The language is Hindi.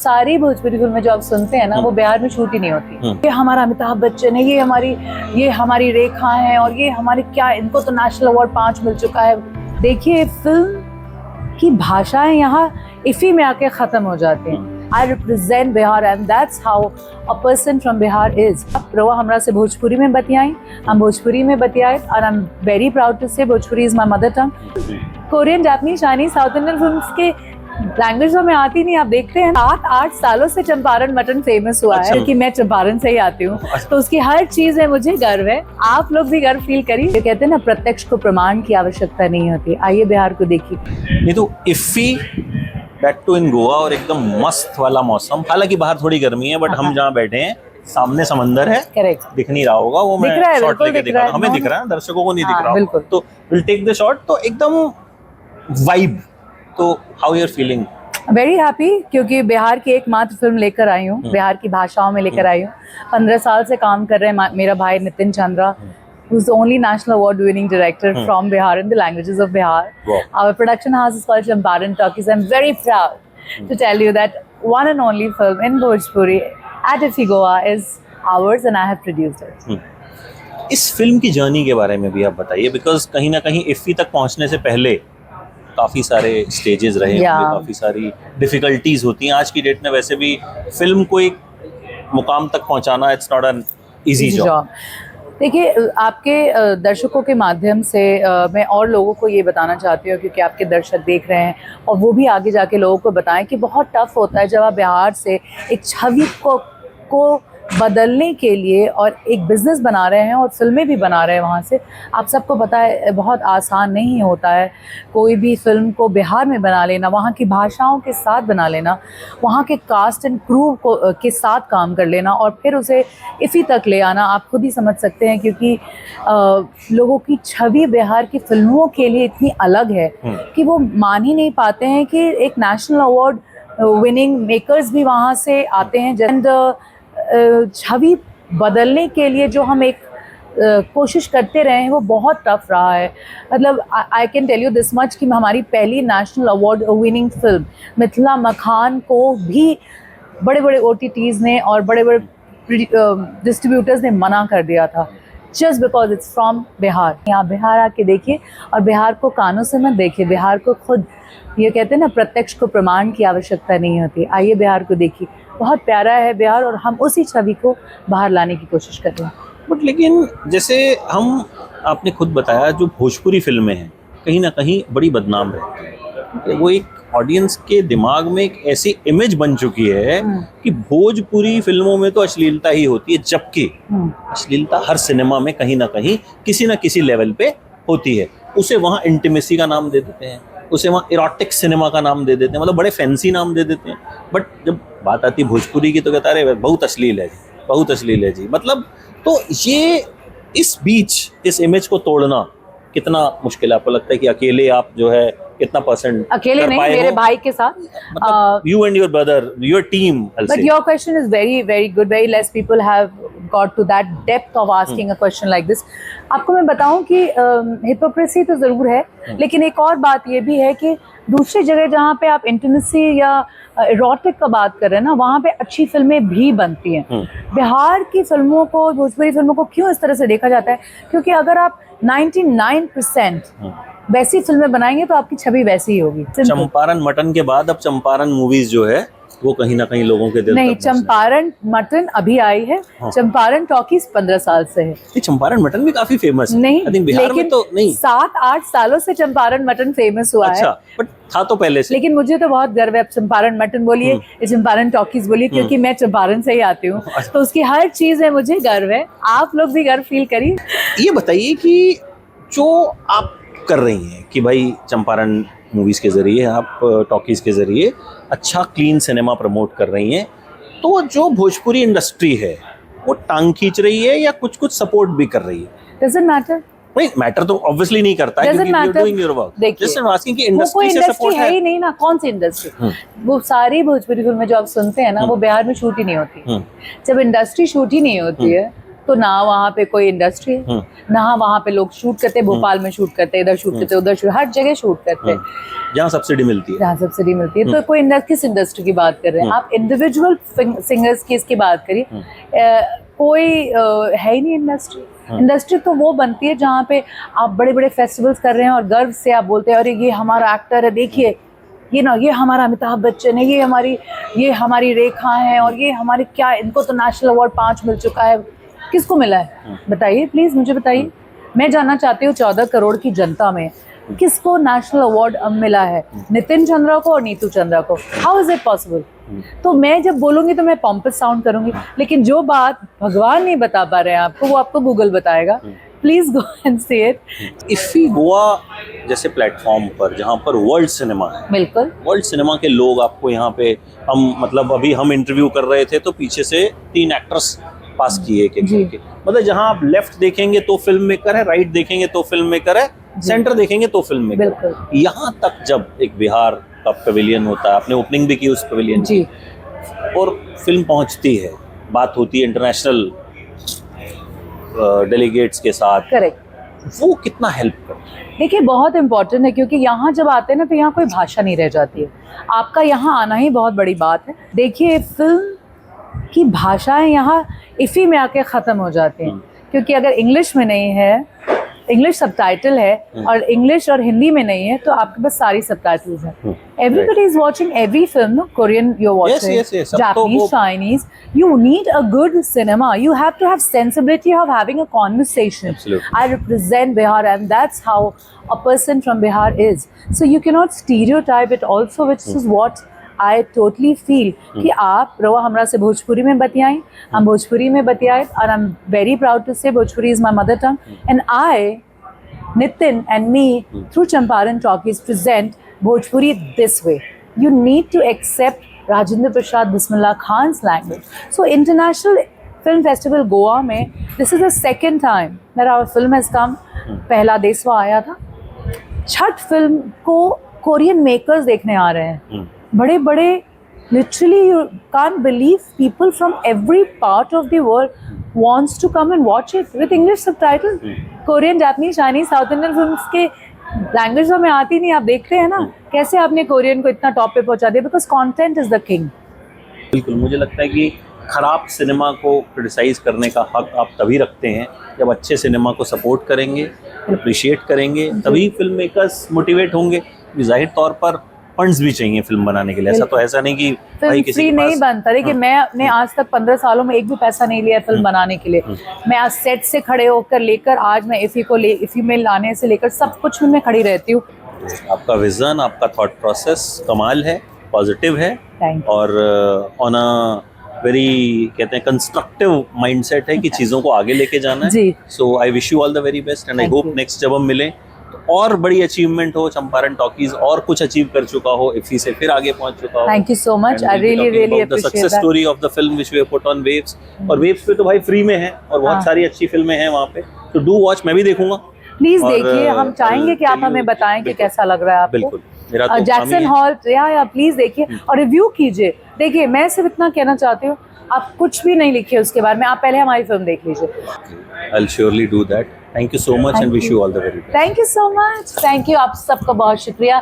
सारी भोजपुरी फिल्में जो आप सुनते हैं ना वो बिहार में शूट ही नहीं होती। ये हमारा अमिताभ बच्चन है, ये हमारी रेखा है, और ये हमारे क्या, इनको तो नेशनल अवार्ड 5 मिल चुका है। देखिए फिल्म की भाषाएं यहाँ इफी में आके खत्म हो जाती हैं। I represent Bihar and that's how a person from Bihar is. रवा हमरा से भोजपुरी में बतियाई, हम भोजपुरी में बतियाए, और I'm very proud to say Bhojpuri is my mother tongue. Korean, Japanese, Chinese, south Indian films के लैंग्वेज में आती नहीं। आप देखते हैं 7-8 सालों से चंपारण मटन फेमस हुआ है, क्योंकि मैं चंपारण से ही आती हूँ, तो उसकी हर चीज है मुझे गर्व है। आप लोग भी गर्व फील करिए। कहते हैं ना, प्रत्यक्ष को प्रमाण की आवश्यकता नहीं होती। आइए बिहार को देखिए। नहीं तो इफी बैक टू इन गोवा, और एकदम मस्त वाला मौसम। हालांकि बाहर थोड़ी गर्मी है, बट हम जहाँ बैठे हैं सामने समंदर है। करेक्ट, दिख नहीं रहा होगा, वो मैं शॉट लेके दिखा रहा हूं। हमें दिख रहा है, दर्शकों को नहीं दिख रहा होगा, तो विल टेक द शॉट। तो एकदम वाइब। तो how you are feeling? Very happy, क्योंकि बिहार की एकमात्र फिल्म लेकर आई हूँ, बिहार की भाषाओं में लेकर आई हूँ। 15 साल से काम कर रहे हैं मेरा भाई Nitin Chandra, who's the only national award winning director from Bihar in the languages of Bihar. Wow. Our production house is called Champaran Talkies. I'm very proud to tell you that one and only film in Bhojpuri at Ifi Goa is ours and I have produced it. इस फिल्म की जर्नी के बारे में भी आप बताइए, बिकॉज कहीं ना कहीं इफी तक पहुंचने से पहले काफ़ी सारे स्टेजेस रहे होंगे, काफ़ी सारी डिफिकल्टीज होती हैं। आज की डेट में वैसे भी फिल्म को एक मुकाम तक पहुंचाना it's not an easy job. देखिए, आपके दर्शकों के माध्यम से मैं और लोगों को ये बताना चाहती हूँ, क्योंकि आपके दर्शक देख रहे हैं, और वो भी आगे जाके लोगों को बताएं कि बहुत टफ होता है जब आप बिहार से एक छवि को बदलने के लिए और एक बिज़नेस बना रहे हैं और फिल्में भी बना रहे हैं वहाँ से। आप सबको पता है बहुत आसान नहीं होता है कोई भी फिल्म को बिहार में बना लेना, वहाँ की भाषाओं के साथ बना लेना, वहाँ के कास्ट एंड क्रू के साथ काम कर लेना, और फिर उसे इफ़ी तक ले आना। आप खुद ही समझ सकते हैं, क्योंकि लोगों की छवि बिहार की फिल्मों के लिए इतनी अलग है कि वो मान ही नहीं पाते हैं कि एक नेशनल अवार्ड विनिंग मेकर्स भी वहाँ से आते हैं। एंड छवि बदलने के लिए जो हम एक कोशिश करते रहे हैं वो बहुत टफ रहा है। मतलब I can tell you this much कि हमारी पहली national award winning film Mithila Makhaan को भी बड़े बड़े OTTs ने और बड़े बड़े डिस्ट्रीब्यूटर्स ने मना कर दिया था, just because it's from Bihar. यहाँ बिहार आके देखिए, और बिहार को कानों से मत देखिए, बिहार को खुद, ये कहते हैं ना, प्रत्यक्ष को प्रमाण की आवश्यकता नहीं होती। आइए बिहार को देखिए, बहुत प्यारा है बिहार, और हम उसी छवि को बाहर लाने की कोशिश कर रहे हैं। बट लेकिन जैसे आपने खुद बताया, जो भोजपुरी फिल्में हैं कहीं ना कहीं बड़ी बदनाम रहती है। वो एक ऑडियंस के दिमाग में एक ऐसी इमेज बन चुकी है कि भोजपुरी फिल्मों में तो अश्लीलता ही होती है, जबकि अश्लीलता हर सिनेमा में कहीं ना कहीं किसी ना किसी लेवल पे होती है। उसे वहाँ इंटीमेसी का नाम दे देते हैं, उसे वहाँ इरोटिक सिनेमा का नाम दे देते हैं, मतलब बड़े फैंसी नाम दे देते हैं। बट जब बात आती है भोजपुरी की तो कहता है अरे बहुत अश्लील है जी, बहुत अश्लील है जी। मतलब तो ये इस बीच इस इमेज को तोड़ना कितना मुश्किल है? आपको लगता है कि अकेले आप जो है कितना % अकेले नहीं, मेरे भाई के साथ, you and your brother, your team, I'll say. But your question is very very good. Very less people have got to that depth of asking a question like this. आपको मैं बताऊं कि हिपोक्रेसी तो जरूर है, लेकिन एक और बात ये भी है कि दूसरी जगह जहाँ पे आप इंटीमेसी या इरोटिक का बात कर रहे हैं ना, वहाँ पे अच्छी फिल्में भी बनती हैं। बिहार की फिल्मों को, भोजपुरी फिल्मों को क्यों इस तरह से देखा जाता है? क्योंकि अगर आप 99% वैसी फिल्में बनाएंगे तो आपकी छवि वैसी ही होगी। चंपारण मटन के बाद अब चंपारण मूवीज जो है वो कहीं ना कहीं लोगों के दिल नहीं, चंपारण मटन अभी आई है। चंपारण टॉकीज 15 साल से है। चंपारण मटन भी काफी फेमस है। नहीं, बिहार में तो नहीं, 7-8 सालों से चंपारण मटन फेमस हुआ है। बट था तो पहले से। लेकिन मुझे तो बहुत गर्व है। चंपारण मटन बोलिए, चंपारण टॉकीज बोलिए, क्योंकि मैं चंपारण से ही आती हूँ, तो उसकी हर चीज है मुझे गर्व है। आप लोग भी गर्व फील करिए। ये बताइए कि जो आप कर रही हैं कि भाई चंपारण मूवीज़ के ज़रिए, आप टॉकीज़ के ज़रिए अच्छा क्लीन सिनेमा प्रमोट कर रही हैं, तो जो भोजपुरी इंडस्ट्री है वो टांग खींच रही है या कुछ कुछ सपोर्ट भी कर रही है? Doesn't matter. नहीं, मैटर तो ऑब्वियसली नहीं करता है, क्योंकि you are doing your work. Just I am asking कि इंडस्ट्री से सपोर्ट है ही नहीं ना। कौन सी इंडस्ट्री? वो सारी भोजपुरी फिल्में जो आप सुनते हैं ना वो बिहार में शूट ही नहीं होती। जब इंडस्ट्री शूट ही नहीं होती है तो ना वहाँ पे कोई इंडस्ट्री है, ना वहाँ पे लोग शूट करते, भोपाल में शूट करते, इधर शूट करते, उधर शूट, हर जगह शूट करते, जहाँ सब्सिडी मिलती है, जहाँ सब्सिडी मिलती है। तो कोई किस इंडस्ट्री की बात कर रहे हैं आप? इंडिविजुअल सिंगर्स की इसकी बात करिए, कोई है ही नहीं इंडस्ट्री। इंडस्ट्री तो वो बनती है जहाँ पे आप बड़े बड़े फेस्टिवल्स कर रहे हैं और गर्व से आप बोलते हैं अरे ये हमारा एक्टर है, देखिए ये हमारा अमिताभ बच्चन है, ये हमारी रेखा है, और ये हमारे क्या, इनको तो नेशनल अवार्ड 5 मिल चुका है। किसको मिला है बताइए, प्लीज मुझे बताइए। मैं जानना चाहती हूँ 14 करोड़ की जनता में किसको नेशनल अवार्ड मिला है? नितिन चंद्रा को और नीतू चंद्रा को। How is it possible? तो मैं जब बोलूंगी तो मैं पॉम्पस साउंड करूंगी, लेकिन जो बात भगवान नहीं बता पा रहे हैं आपको, वो आपको गूगल बताएगा। Please go and see it. IFFI Goa जैसे प्लेटफॉर्म पर जहाँ पर वर्ल्ड सिनेमा है, बिल्कुल वर्ल्ड सिनेमा के लोग आपको यहाँ पे, हम मतलब अभी हम इंटरव्यू कर रहे थे तो पीछे से 3 एक्टर्स पास किए एक करके, मतलब जहाँ आप लेफ्ट देखेंगे तो फिल्म मेकर है, राइट देखेंगे तो फिल्म मेकर है, सेंटर देखेंगे तो फिल्म मेकर है। यहाँ तक जब एक बिहार का पवेलियन होता है, आपने ओपनिंग भी की उस पवेलियन की, और फिल्म पहुँचती है, बात होती है इंटरनेशनल डेलीगेट्स के साथ, करेक्ट, वो कितना हेल्प करता है? देखिए बहुत इंपॉर्टेंट है, क्योंकि यहाँ जब आते हैं ना तो यहाँ कोई भाषा नहीं रह जाती है। आपका यहाँ आना ही बहुत बड़ी बात है। देखिए फिल्म की भाषाएं यहाँ इफ़ी में आके ख़त्म हो जाती हैं, क्योंकि अगर इंग्लिश में नहीं है, इंग्लिश सबटाइटल है, और इंग्लिश और हिंदी में नहीं है, तो आपके पास सारी सबटाइटल्स हैं। Everybody is watching every film, no? Korean you're watching, yes. Japanese, Chinese. You need a good cinema. You have to have sensibility of having a conversation. Absolutely. I represent Bihar, and that's how a person from Bihar is. So you cannot stereotype it also, which is what I totally feel कि आप रवा हमरा से भोजपुरी में बतियाएं, हम भोजपुरी में बतियाएं, और I'm very proud to say Bhojpuri is my mother tongue, and I, Nitin and me, through Champaran Talkies present Bhojpuri this way. You need to accept Rajendra Prasad Bismillah Khan's language. So International Film Festival Goa में this is the second time that our film has come. पहला देसवा आया था। छठ फिल्म को कोरियन मेकर्स देखने आ रहे हैं, बड़े बड़े, literally you can't believe people from every part of the world wants to come and watch it with English subtitles. Korean, Japanese, Chinese, South Indian films के लैंग्वेज हमें आती नहीं, आप देख रहे हैं ना कैसे आपने कोरियन को इतना टॉप पे पहुंचा दिया, because content is the king. बिल्कुल, मुझे लगता है कि खराब सिनेमा को क्रिटिसाइज करने का हक आप तभी रखते हैं जब अच्छे सिनेमा को सपोर्ट करेंगे, अप्रिशिएट करेंगे, तभी फिल्म मेकर्स मोटिवेट होंगे। जाहिर तौर पर फंड्स भी चाहिए फिल्म बनाने के लिए, ऐसा तो ऐसा नहीं कि भाई किसी फ्री नहीं बनता। देखिए मैंने आज तक 15 सालों में एक भी पैसा नहीं लिया फिल्म बनाने के लिए। मैं आज सेट से खड़े होकर लेकर आज मैं इफ़ी में लाने से लेकर सब कुछ में मैं खड़ी रहती हूँ। आपका विजन, आपका थॉट प्रोसेस कमाल है, पॉजिटिव है, और ऑन अ वेरी कहते हैं कंस्ट्रक्टिव माइंडसेट है कि चीज़ों को आगे लेके जाना है। So I wish you all the very best, and I hope next जब हम मिलें और बड़ी अचीवमेंट हो, चंपारण टॉकीज और कुछ अचीव कर चुका हो, इफ़ी से फिर आगे पहुंच चुका हो। Thank you so much, I really appreciate the success story of the film which we have put on waves. और वेव्स पे तो भाई फ्री में है, और बहुत सारी अच्छी फिल्में हैं वहाँ पे, तो डू वॉच, मैं भी देखूंगा। प्लीज देखिए, हम चाहेंगे कि आप हमें बताएं कि कैसा लग रहा है आपको। बिल्कुल, मेरा तो जैक्सन हॉल या प्लीज देखिए और रिव्यू कीजिए। देखिए मैं सिर्फ इतना कहना चाहती हूँ, आप कुछ भी नहीं लिखिए उसके बारे में, आप पहले हमारी फिल्म देख लीजिए। I'll surely do that. Thank you so much and wish you all the very best. Thank you so much. Thank you, आप सबका बहुत शुक्रिया।